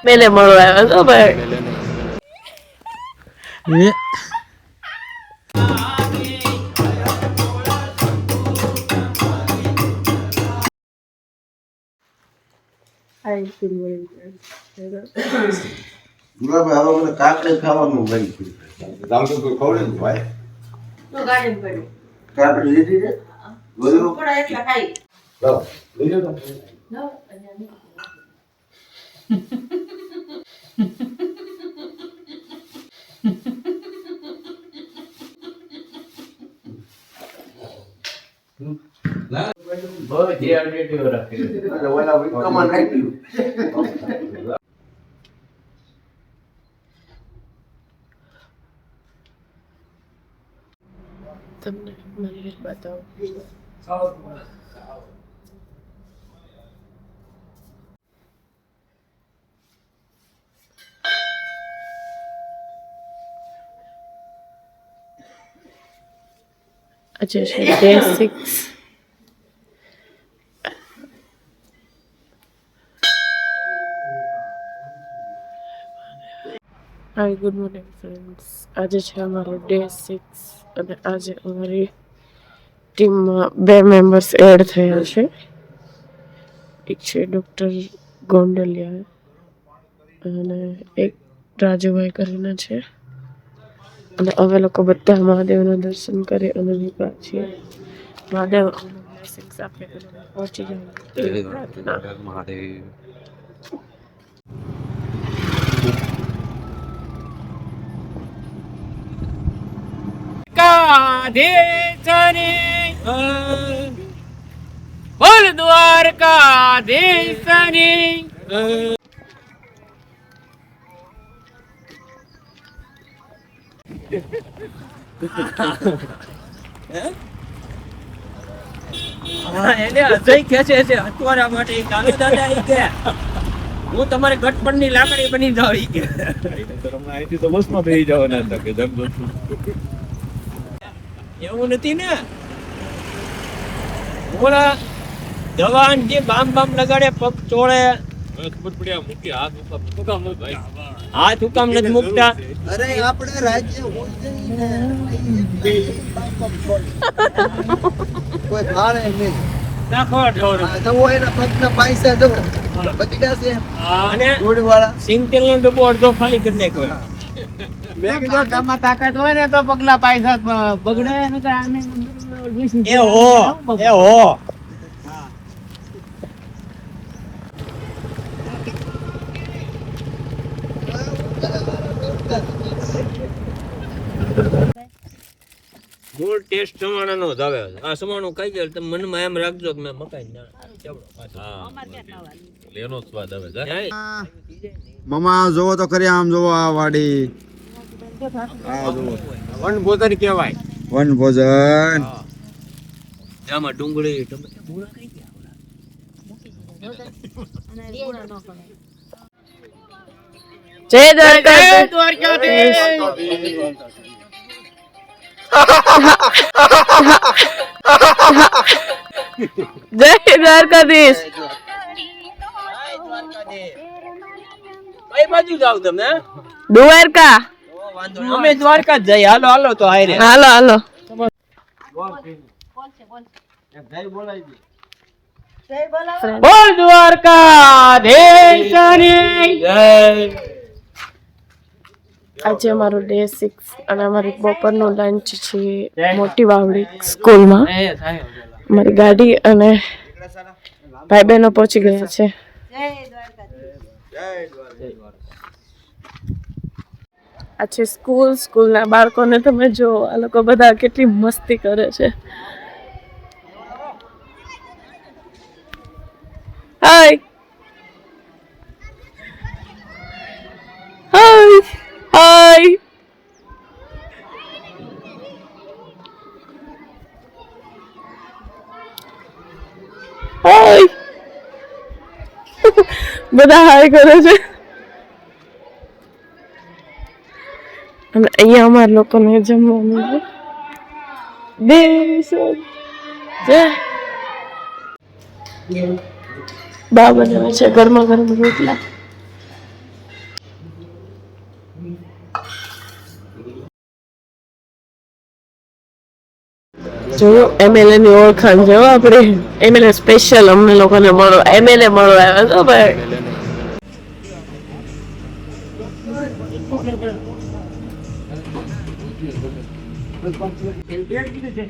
મેલે મળવા આવ્યો છો ભાઈ. કાકડી ખાવાનું ભાઈ કાકડી લીધી છે બધું તમને મારી બતાવો. આજે છે day 6. Hi good morning friends. આજે છે અમારો ડે 6 અને આજે અમારી ટીમમાં 2 મેમ્બર્સ એડ થયા છે. એક છે ડૉક્ટર ગોંડલિયા અને એક રાજુભાઈ કરીને છે. અને અમે લોકો બધા મહાદેવના દર્શન કરી અને નીકળ્યા છીએ. મહાદેવ બ્લેસિંગ્સ આપે પહોંચી જાય પ્રાર્થના. મહાદેવ બોલ દ્વારકાધીશની એને અજય ખેંચે છે હતવારા માટે કાલુ દાદા આવી ગયા. હું તમારે ગટપણની લાકડી બની જાવ ઈ કે અહીંથી તો બસમાં બેસી જવાના હતા કે જમદોર એવું નથી ને. ઓલા જવાન જે બામ બામ લગાડે પગ ચોળે ખબર પડી આ મૂકી હાથ ઉપર કામ ન ભાઈ હાથ હુકામ નથી મૂકતા. અરે આપણે રાજ્ય કોઈ ભાડે નહીં નાખો ઢોર તો એના પગના પૈસા દો બચી જશે અને ગોળવાળા સિંગતેલ નો ડબ્બો અડધો ખાલી કરી નાખ્યો. મેં કીધું તમાર તાકાત હોય ને તો પગલા પૈસા બગડે ને તો આને એ હો મૂળ ટેસ્ટ સમાણાનો જ આવે. આ સમાણું ખાઈ જાય તમે મનમાં એમ રાખજો કે મેં મકાઈ ના એનો સ્વાદ આવે છે. મમા જોવો તો ખરી આમ જોવો આ વાડી આ જોવો વનભોજન કહેવાય. વન ભોજન આમાં ડુંગળી ટમેટા મૂળા કઈ ગયા જય દ્વારકાધીશ. જય દ્વારકાધીશ. કઈ બાજુ જાવ તમે? દ્વારકા. અમે દ્વારકા જ જઈએ. હાલો હાલો તો હારે. હાલો હાલો. બોલ દ્વારકાધીશની જય. આજે અમારો ડે 6 અને અમારી બપોરનું લંચ છે મોટી વાવડી સ્કૂલમાં. મારી ગાડી અને ભાઈ બહેનો પહોંચી ગયા છે. આ છે સ્કૂલના બાળકોને તમે જો આ લોકો બધા કેટલી મસ્તી કરે છે. હાય હાય હાય. હાય બધા હાય કરે છે. અને અહીંયા અમારા લોકોને જમવાનું દેશ જય બા બનાવે છે ગરમા ગરમ રોટલા. જો એમએલએ ની ઓળખાણ છે આપણે. એમએલએ સ્પેશિયલ અમને લોકોને મળવા એમએલએ મળવા આવ્યા છો ભાઈ.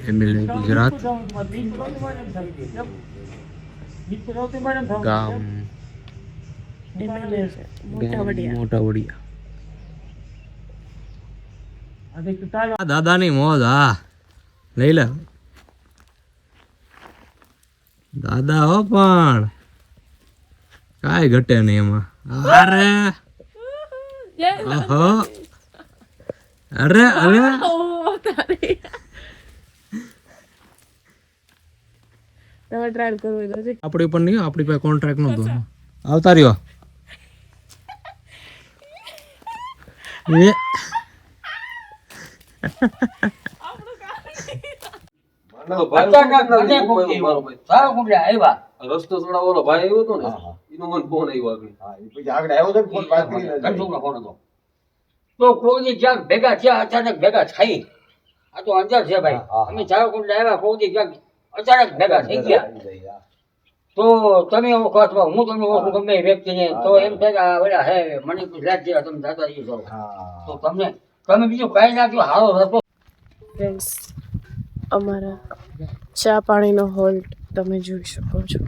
એમએલએ ગુજરાત ગામ મોટા વડિયા. દાદાની મોજ. હા લઈ લે દાદા હો, પણ કાંઈ ઘટે નહીં એમાં. અરે ઓહો, અરે અરે આપણી પણ નહીં, આપણી પાસે કોન્ટ્રાક્ટ નતો. આવતા રહ્યો એ રસ્તો થોડા ઓલો ભાઈ આવ્યો હતો ને એનો મને ફોન આવ્યો આગળ તો કોઈ ક્યાંક ભેગા થયા, અચાનક ભેગા થઈ. આ તો અંજાર છે ભાઈ. અમે ઝારખંડ આવ્યા, કોઈ ક્યાંક અચાનક ભેગા થઈ ગયા. તો તમે ઓળખો અથવા હું તમને ઓળખું ગમે એ વ્યક્તિને, તો એમ થાય કે આ બધા હે મને ગુજરાત જેવા તમે દાદાજી છો, તો તમે બીજું કઈ નાખ્યું હારો રસ્તો. ફ્રેન્ડ્સ, અમારા ચા પાણીનો હોલ્ટ તમે જોઈ શકો છો.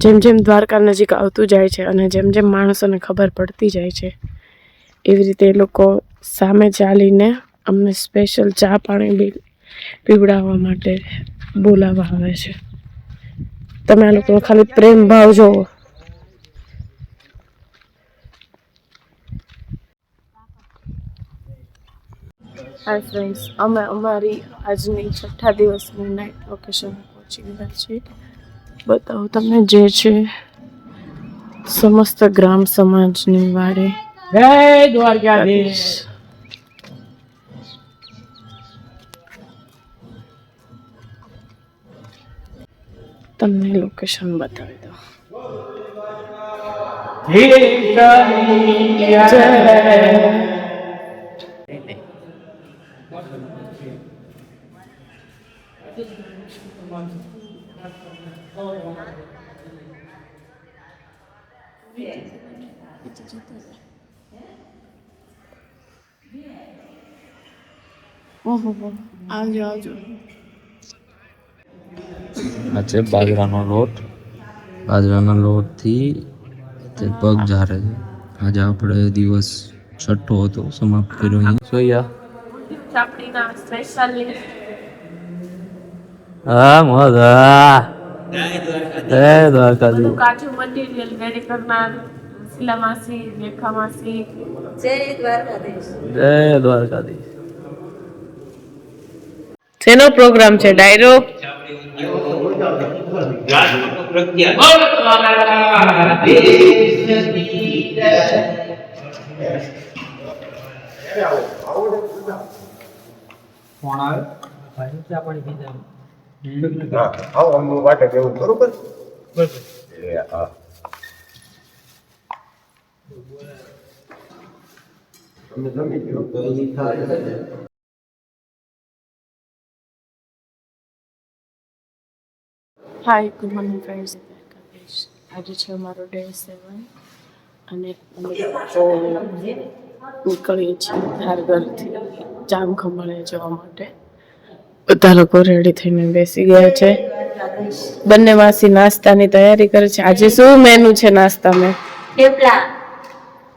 જેમ જેમ દ્વારકા નજીક આવતું જાય છે અને જેમ જેમ માણસોને ખબર પડતી જાય છે એવી રીતે એ લોકો સામે ચાલીને અમને સ્પેશિયલ ચા પાણી બી પીવડાવવા માટે બોલાવવા આવે છે. તમે આ લોકોનો ખાલી પ્રેમ ભાવ જોવો. હાય ફ્રેન્ડ્સ, અમે અમારી આજની 6ઠા દિવસની નાઇટ લોકેશન પહોંચી ગયા છીએ. બતાવું તમને જે છે સમસ્ત ગ્રામ સમાજની વાડે. જય દ્વારકાધીશ. તમને લોકેશન બતાવી દો. આવજો આવજો. આ છે બાજરાનો લોટ. બાજરાના લોટથી તે પગ ઝારે છે. આજે આપણે દિવસ 6ઠ્ઠો હતો સમાપ્ત કર્યો અહીંયા. સોયા ચાપડીના સ્પેશિયાલિસ્ટ. હા મજા. જય દ્વારકાધીશ. કાચું મટીરિયલ રેડી કરનાર શીલા માસી, રેખા માસી. જય દ્વારકાધીશ. શેનો પ્રોગ્રામ છે? ડાયરો. હાય, ગુડ મોર્નિંગ ફ્રેન્ડ્સ. આજે છે અમારો ડે 7 અને અમે નીકળીએ છીએ ધારગરથી જામ ખંભાળે જવા માટે. બધા લોકો રેડી થઈને બેસી ગયા છે. બંને માસી નાસ્તાની તૈયારી કરે છે. આજે શું મેનુ છે નાસ્તામાં?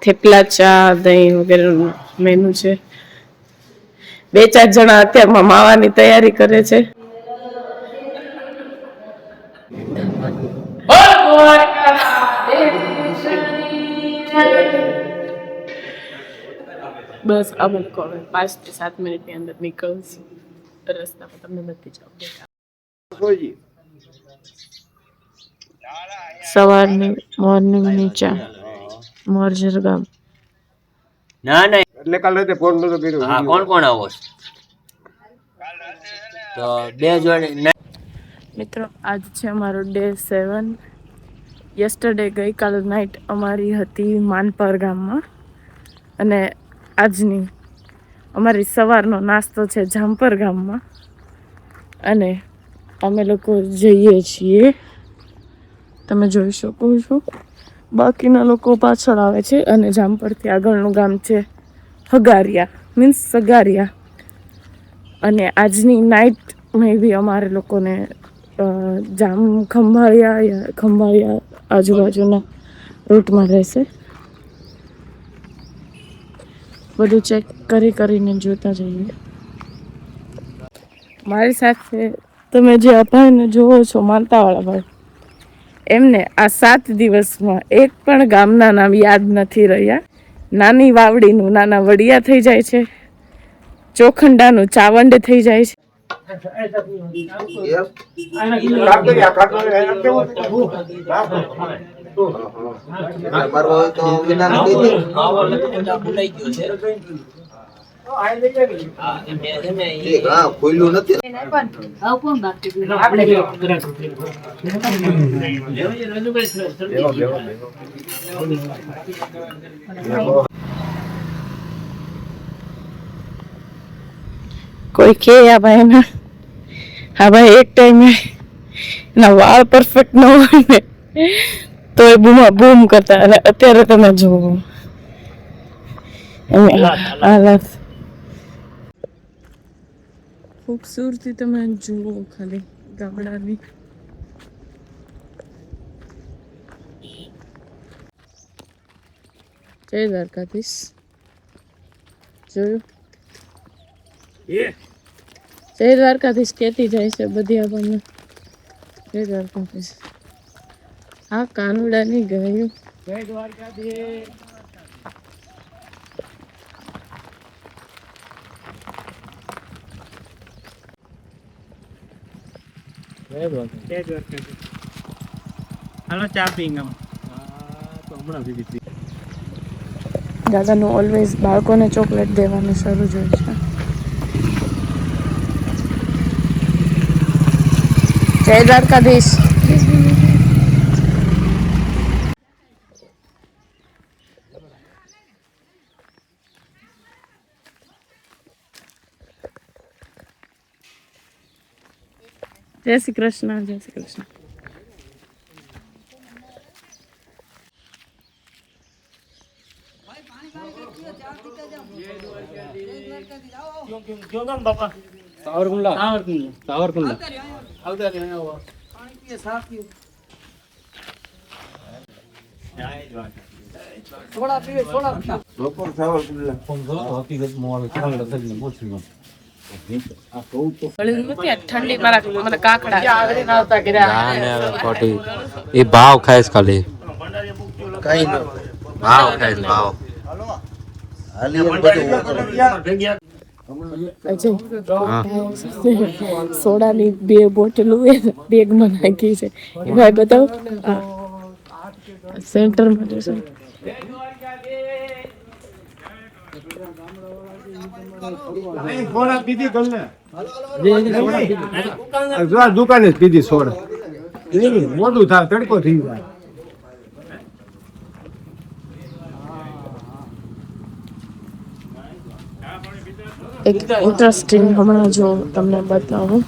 થેપલા, ચા, દહીં વગેરેનું મેનુ છે. 2-4 જણા અત્યારમાં માવાની તૈયારી કરે છે. બસ અમે લોકો 5 થી 7 મિનિટની અંદર નીકળશું. રસ્તા પર તમને બધી જ અપડેટ. સવારની મોર્નિંગની ચા મોરજર ગામ. ના ના એટલે કાલે ફોન નતો કર્યો. હા, કોણ કોણ આવો છો? તો 2 જોડે મિત્રો આજ છે અમારો ડે 7. યસ્ટરડે ગઈકાલ નાઇટ અમારી હતી માનપર ગામમાં અને આજની અમારી સવારનો નાસ્તો છે જામપર ગામમાં અને અમે લોકો જઈએ છીએ. તમે જોઈ શકો છો બાકીના લોકો પાછળ આવે છે અને જામપરથી આગળનું ગામ છે હગારિયા મીન્સ સગારિયા. અને આજની નાઇટ મે બી અમારે લોકોને ખંભાળિયા આજુબાજુના રૂટમાં રહેશે. બધું ચેક કરીને જોતા જઈએ. મારી સાથે તમે જે અભાઈને જોવો છો માનતાવાળા ભાઈ, એમને આ 7 દિવસમાં એક પણ ગામના નામ યાદ નથી રહ્યા. નાની વાવડીનું નાના વડિયા થઈ જાય છે, ચોખંડાનું ચાવંડ થઈ જાય છે. કોઈ કે આ ભાઈ હા ભાઈ એક ટાઈમે એના વાળ પરફેક્ટ ન હોય ને તો એ બૂમ કરતા. અને અત્યારે તમે જુઓ હાલત, ખૂબસૂરતી તમે જુઓ ખાલી ગામડાની. જય દ્વારકાધીશ. જોયું જય દ્વારકાધીશ કેતી જાય છે બધી આપણને. જય દ્વારકાધીશ. આ કાનુડા ની ગયું. જય દ્વારકાધીશ. દાદાનું ઓલવેઝ બાળકોને ચોકલેટ દેવાનું શરૂ જ હોય છે. જય દ્વારકાધીશ. જય શ્રી કૃષ્ણ. જય શ્રી કૃષ્ણ. ઠંડી મારા મને કાકડા એ ભાવ ખાઈશ ખાલી કઈ ભાવ ખાઈશ ભાવ. સોડાની 2 બોટલો બેગમાં નાખી છે. એ ભાઈ બતાવો સેન્ટરમાં જશે. દુકાને પીધી સોડા મોટું થાય તડકો થઈ જાય. એક ઇન્ટરેસ્ટિંગ હમણાં જો તમને બતાવું.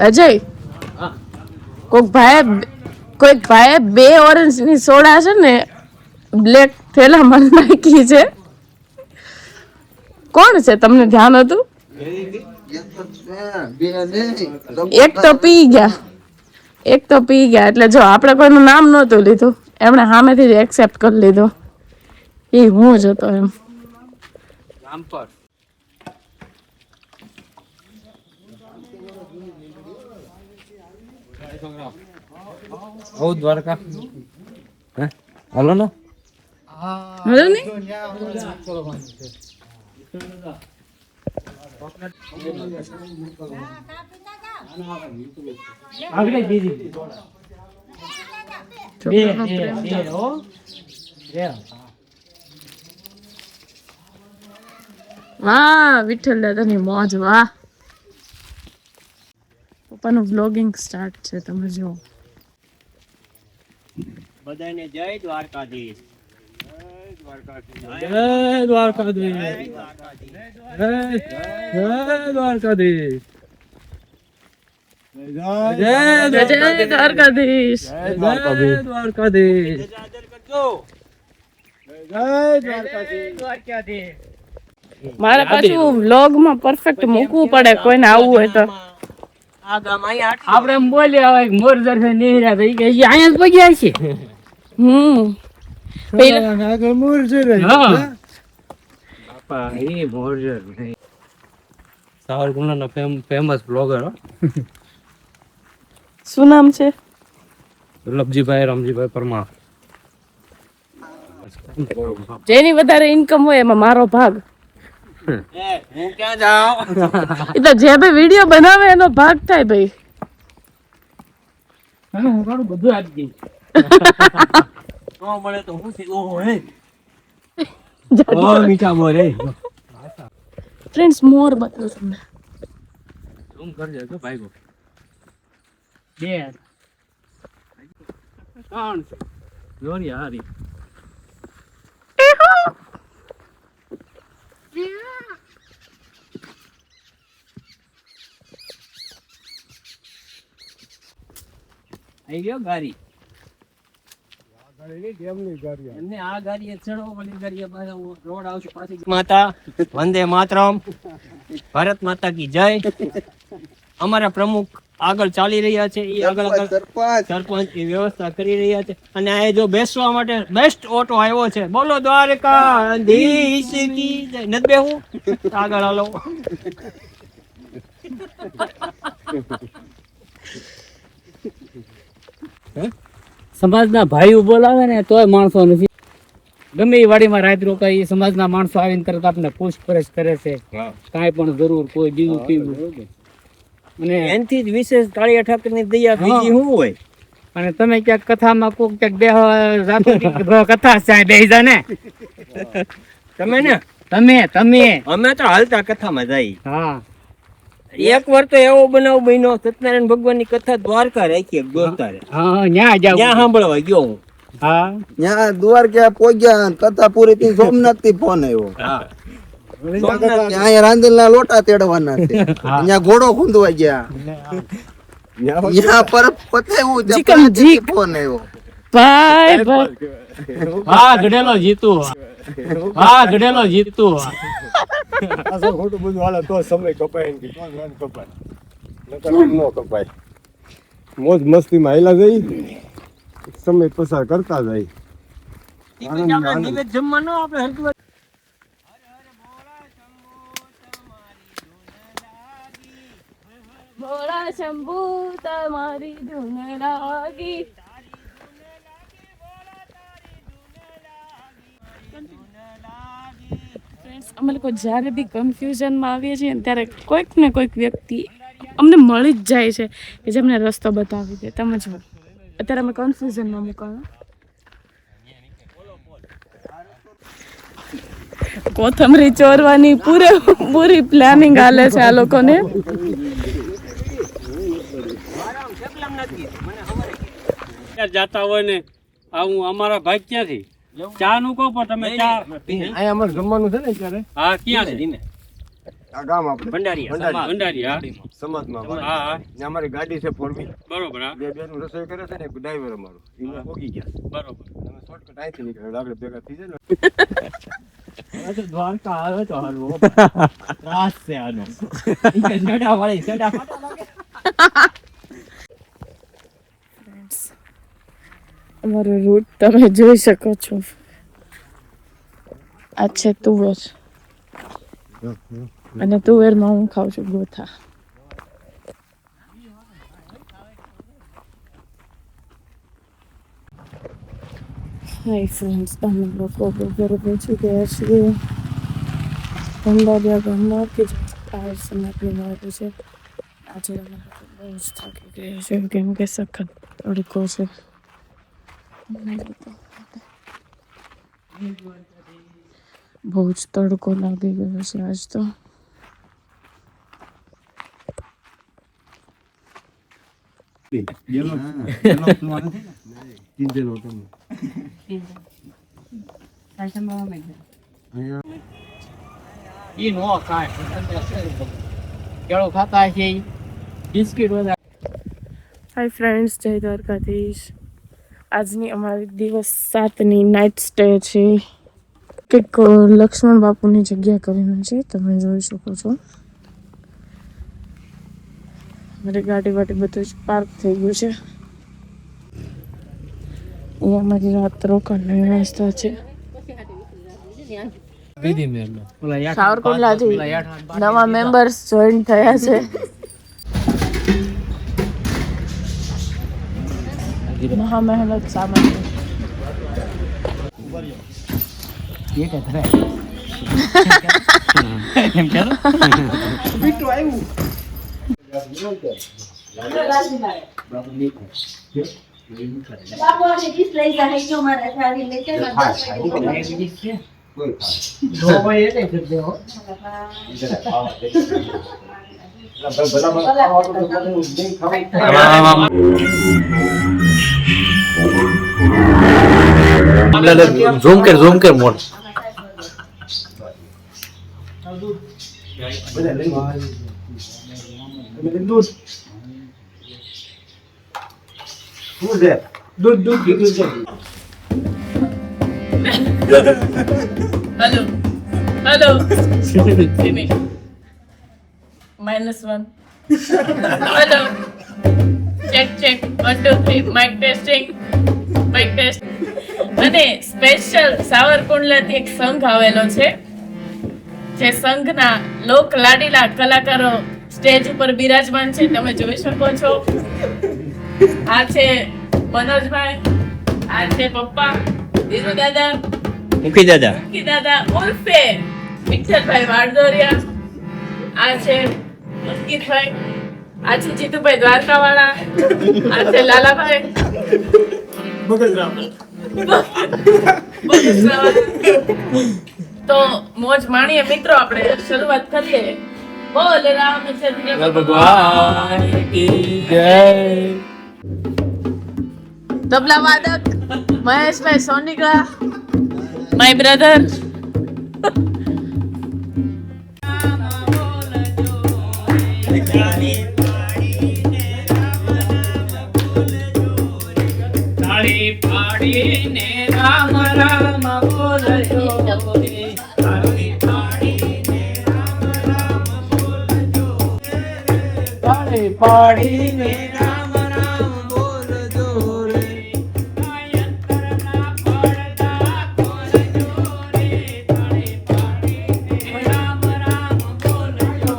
અજય કોઈક ભાઈએ 2 ઓરેન્જની સોડા છે ને બ્લેક થેલામાં નાખી છે. કોણ છે તમને ધ્યાન હતું? એક તો પી ગયા એટલે જો આપણે કોઈનું નામ નહોતું લીધું, એમણે સામેથી જ એક્સેપ્ટ કરી લીધો. એ હું જ હતો એમ. દ્વારકા હાલો ને હાલો ને વાહ વિઠ્ઠલ દાદાની મોજ વાહ. પપ્પાનું વ્લોગિંગ સ્ટાર્ટ છે તમે જો. બધાને જય દ્વારકાધીશ. જય દ્વારકાધીશ. જય દ્વારકાધીશ. જય દ્વારકાધીશ. મારે પાછું વ્લોગમાં પરફેક્ટ મૂકવું પડે કોઈને આવવું હોય તો. આપણે એમ બોલીએ હવે મોર દર્શન નહીં રહ્યા તો ઈ કે ઈ અહીંયા જ પગ્યા છે. બાપા એ મોરજર નહીં. સાવરકુંડલાનો ફેમસ બ્લોગર શું નામ છે? વલ્લભજીભાઈ રામજીભાઈ પરમાર. જેની વધારે ઇન્કમ હોય એમાં મારો ભાગ. હું ક્યાં જાઉં? એ તો જે ભાઈ વિડીયો બનાવે એનો ભાગ થાય ભાઈ. હું ઘણું બધું આપી દઈશ. ન મળે તો હું થી ઓહો હે ઓ મીઠા મોર હે. ફ્રેન્ડ્સ મોર બતાવું તમને. ઝૂમ કરજો કે ભાઈ. બે ત્રણ જોરી હારી. આઈ ગયો ગાડી. એમને આ ગાડીએ ચડો ઓલી ગાડીએ રોડ આવશે પાછી. માતા વંદે માતરમ. ભારત માતા કી જય. અમારા પ્રમુખ આગળ ચાલી રહ્યા છે. એ આગળ સરપંચ એ વ્યવસ્થા કરી રહ્યા છે. અને આ જો બેસવા માટે બેસ્ટ ઓટો આવ્યો છે. બોલો દ્વારકાધીશ કી જય. નથી બેહું આગળ હાલો. સમાજના ભાઈઓ બોલાવે ને તોય માણસો નથી. ગમે એ વાડીમાં રાત રોકાય સમાજના માણસો આવીને તરત આપણે પૂછપરછ કરે છે. કાંઈ પણ જરૂર કોઈ બીજું પીવું અને એનથી જ વિશેષ કાળિયા ઠાકરની દયા બીજી શું હોય. અને તમે ક્યાંક કથામાં કોક ક્યાંક કથા સાહેબ બેસી જા ને તમે ને તમે અમે તો હાલતા કથામાં જાય. હા એક વાર તો એવો બનાવ બન્યો. સત્યનારાયણ ભગવાનની કથા દ્વારકા રાખી દોસ્તારે. હા ત્યાં સાંભળવા ગયો હું. હા ત્યાં દ્વારકા પહોંચ્યા કથા પૂરી થઈ સોમનાથ થી ફોન આવ્યો. ત્યાં રાંદેલના લોટા તેડવાના છે. ત્યાં ઘોડો ખૂંદવા ગયા. ત્યાં પર પતાવ્યું ત્યાં ફોન આવ્યો. ભાઈ ભાઈ હા ઘડેલો જીતું. હા ઘડેલો જીતું. ખોટું બધું હાલે તો સમય કપાય ને કપાય ન કપાય. મોજ મસ્તીમાં હેલા જઈ સમય પસાર કરતા જાય. જમવાનું આપણે હરકું ભોળા શંભુ તમારી ધૂન લાગી. અમે લોકો જ્યારે બી કન્ફ્યુઝનમાં આવીએ છીએ ને ત્યારે કોઈક ને કોઈક વ્યક્તિ અમને મળી જ જાય છે કે જેમને રસ્તો બતાવી દે. તમે જો અત્યારે અમે કન્ફ્યુઝનમાં મૂકવાનું. કોથમરી ચોરવાની પૂરી પ્લાનિંગ હાલે છે આ લોકોને. જાતા હોય ને આવું અમારા ભાઈ ક્યાંથી ચા નું કહો પણ તમે ચા અહીંયા અમારે જમવાનું છે ને અત્યારે. હા ક્યાં છે આ ગામ આપણે ભંડારી હા સમાજમાં હા હા ત્યાં અમારી ગાડી છે 4 બરોબર હા બે બેનું રસોઈ કરે છે ને એક ડ્રાઈવર અમારો એમાં પોગી ગયા. બરોબર. તમે શોર્ટકટ અહીંથી નીકળે આગળ ભેગા થઈ જાય ને. દ્વારકા આવે તો હારવો ત્રાસ છે આનો. સડા વાળી સડા અમારો રૂટ તમે જોઈ શકો છો. આ છે તુવેર અને તુવેરમાં હું ખાઉં છું ગોથા. હાય ફ્રેન્ડ્સ, અમે લોકો ઘરે પહોંચી ગયા છીએ ભંડારિયા ગામમાં કે આ સમાજની વાત છે. આજે અમે બહુ જ થાકી ગયા છે કેમ કે સખત તડકો છે. બહુ જ તડકો લાગી ગયો છે આજ તો. ઈ નો ખાય કેળો ખાતા છે ઈ બિસ્કિટ વધારે. હાય ફ્રેન્ડ્સ, જય દ્વારકાધીશ. આજની અમારી દિવસ 7ની નાઇટ સ્ટે છે. કંઈક લક્ષ્મણ બાપુની જગ્યા કરીને છે, તમે જોઈ શકો છો. મારી ગાડી વાડી બધું જ પાર્ક થઈ ગયું છે. અહીંયા અમારી રાત રોકાણની વ્યવસ્થા છે. સાવરકુંડલાથી નવા મેમ્બર્સ જોઈન થયા છે. મહા મહેનત સામાન ઝૂમ કર મોડ. Hello hello -1 hello check 1 2 3 mike testing અને સ્પેશિયલ સાવરકુંડલાથી એક સંઘ આવેલો છે, જે સંઘના લોક લાડીલા કલાકારો સ્ટેજ ઉપર બિરાજમાન છે, તમે જોઈ શકો છો. આ છે મનોજભાઈ, આ છે પપ્પા ધીરુ દાદા, મૂકી દાદા. દાદા ઉર્ફે વિઠ્ઠલભાઈ વાડદોરિયા, આ છે અંકિતભાઈ, આ છે જીતુભાઈ દ્વારકાવાળા, આ છે લાલાભાઈ તો મોજ માણીએ મિત્રો. આપણે શરૂઆત કરીએ. બોલ રામચંદ્ર ભગવાન કી જય. તબલા વાદક મહેશભાઈ સોનીકા, માય બ્રધર. તાળી પાડીને રામ રામ બોલજો રે. તાળી પાડીને રામ રામ બોલજો રે. તાળી પાડીને રામ રામ બોલજો રે. અંતરના પડદા ખોલજો રે. તાળી પાડીને રામ રામ બોલજો.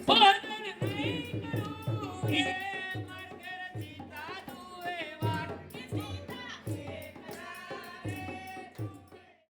પાદર નહીં